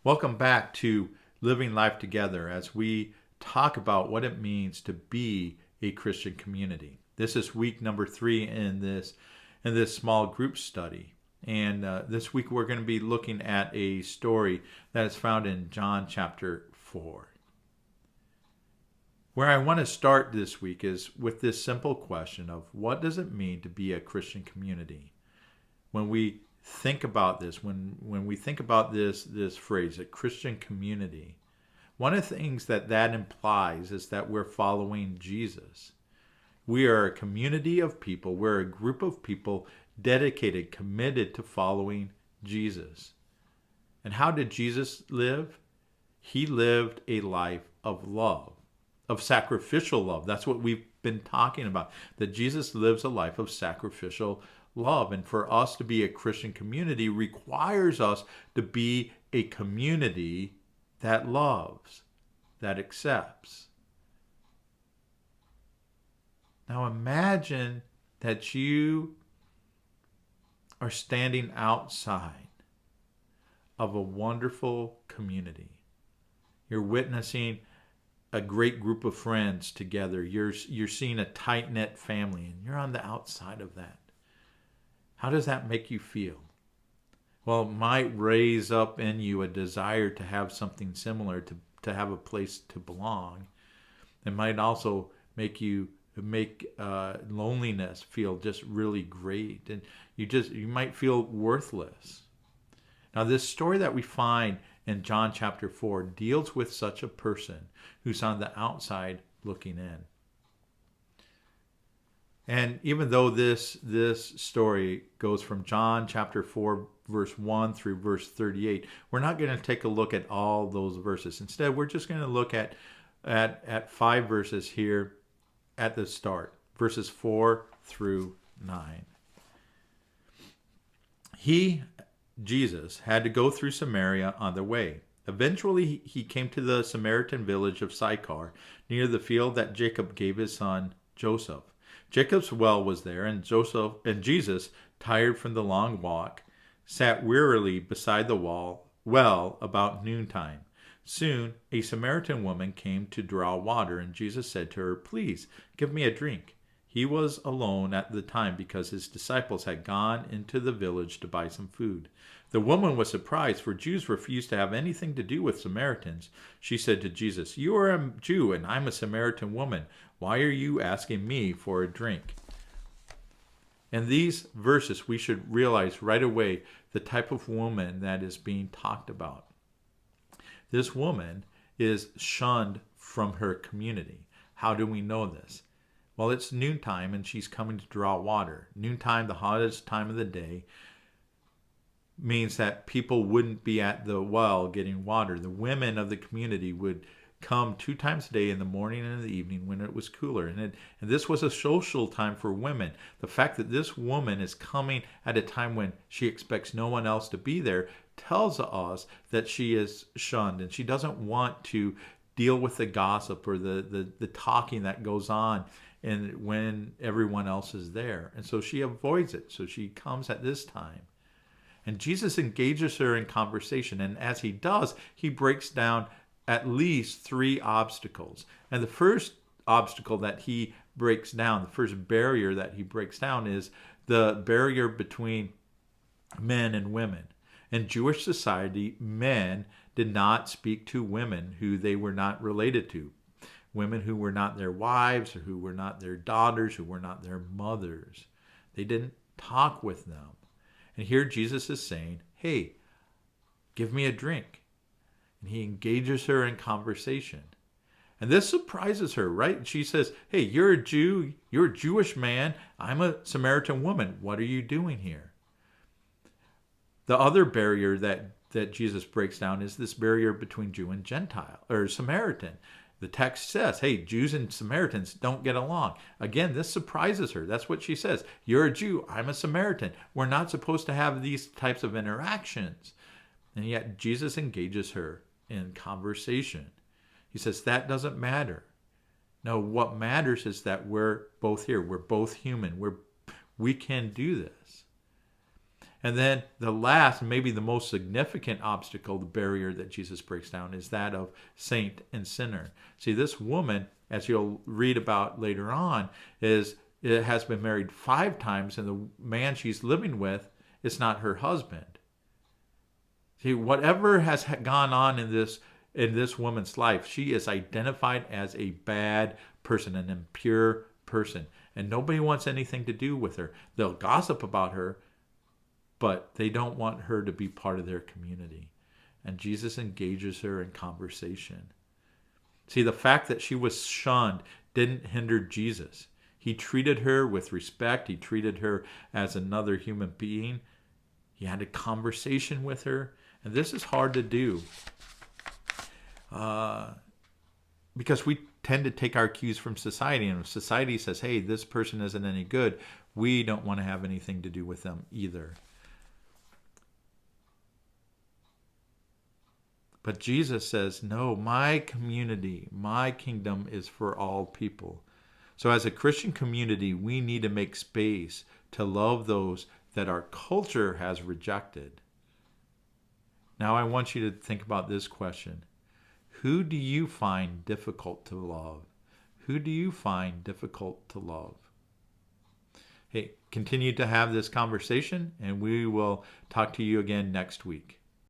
Welcome back to Living Life Together as we talk about what it means to be a Christian community. This is week number 3 in this small group study. And this week we're going to be looking at a story that is found in John chapter 4. Where I want to start this week is with this simple question of what does it mean to be a Christian community? When we think about this, when we think about this phrase, a Christian community, one of the things that implies is that we're following Jesus. We are a community of people. We're a group of people dedicated, committed to following Jesus. And how did Jesus live? He lived a life of love, of sacrificial love. That's what we've been talking about, that Jesus lives a life of sacrificial love. And for us to be a Christian community requires us to be a community that loves, that accepts. Now imagine that you are standing outside of a wonderful community. You're witnessing a great group of friends together. You're seeing a tight-knit family, and you're on the outside of that. How does that make you feel? Well, it might raise up in you a desire to have something similar, to have a place to belong. It might also make loneliness feel just really great, and you might feel worthless. Now, this story that we find in John chapter 4 deals with such a person who's on the outside looking in. And even though this story goes from John chapter 4, verse 1 through verse 38, we're not going to take a look at all those verses. Instead, we're just going to look at 5 verses here at the start, verses 4 through 9. Jesus, had to go through Samaria on the way. Eventually, he came to the Samaritan village of Sychar, near the field that Jacob gave his son Joseph. Jacob's well was there, and Jesus, tired from the long walk, sat wearily beside the well about noontime. Soon, a Samaritan woman came to draw water, and Jesus said to her, "Please, give me a drink." He was alone at the time because his disciples had gone into the village to buy some food. The woman was surprised, for Jews refused to have anything to do with Samaritans. She said to Jesus, "You are a Jew, and I'm a Samaritan woman. Why are you asking me for a drink?" In these verses, we should realize right away the type of woman that is being talked about. This woman is shunned from her community. How do we know this? Well, it's noontime and she's coming to draw water. Noontime, the hottest time of the day, means that people wouldn't be at the well getting water. The women of the community would come 2 times a day, in the morning and in the evening, when it was cooler. And this was a social time for women. The fact that this woman is coming at a time when she expects no one else to be there tells us that she is shunned, and she doesn't want to deal with the gossip or the talking that goes on and when everyone else is there. And so she avoids it. So she comes at this time. And Jesus engages her in conversation. And as he does, he breaks down at least 3 obstacles. And the first obstacle that he breaks down, the first barrier that he breaks down, is the barrier between men and women. In Jewish society, men did not speak to women who they were not related to. Women who were not their wives, or who were not their daughters, who were not their mothers. They didn't talk with them. And here Jesus is saying, "Hey, give me a drink." And he engages her in conversation. And this surprises her, right? She says, "Hey, you're a Jew, you're a Jewish man. I'm a Samaritan woman. What are you doing here?" The other barrier that Jesus breaks down is this barrier between Jew and Gentile, or Samaritan. The text says, hey, Jews and Samaritans don't get along. Again, this surprises her. That's what she says. You're a Jew. I'm a Samaritan. We're not supposed to have these types of interactions. And yet Jesus engages her in conversation. He says, that doesn't matter. No, what matters is that we're both here. We're both human. We can do this. And then the last, maybe the most significant obstacle, the barrier that Jesus breaks down, is that of saint and sinner. See, this woman, as you'll read about later on, it has been married 5 times, and the man she's living with is not her husband. See, whatever has gone on in this woman's life, she is identified as a bad person, an impure person, and nobody wants anything to do with her. They'll gossip about her, but they don't want her to be part of their community. And Jesus engages her in conversation. See, the fact that she was shunned didn't hinder Jesus. He treated her with respect. He treated her as another human being. He had a conversation with her. And this is hard to do because we tend to take our cues from society. And if society says, hey, this person isn't any good, we don't want to have anything to do with them either. But Jesus says, no, my community, my kingdom is for all people. So as a Christian community, we need to make space to love those that our culture has rejected. Now I want you to think about this question. Who do you find difficult to love? Who do you find difficult to love? Hey, continue to have this conversation, and we will talk to you again next week.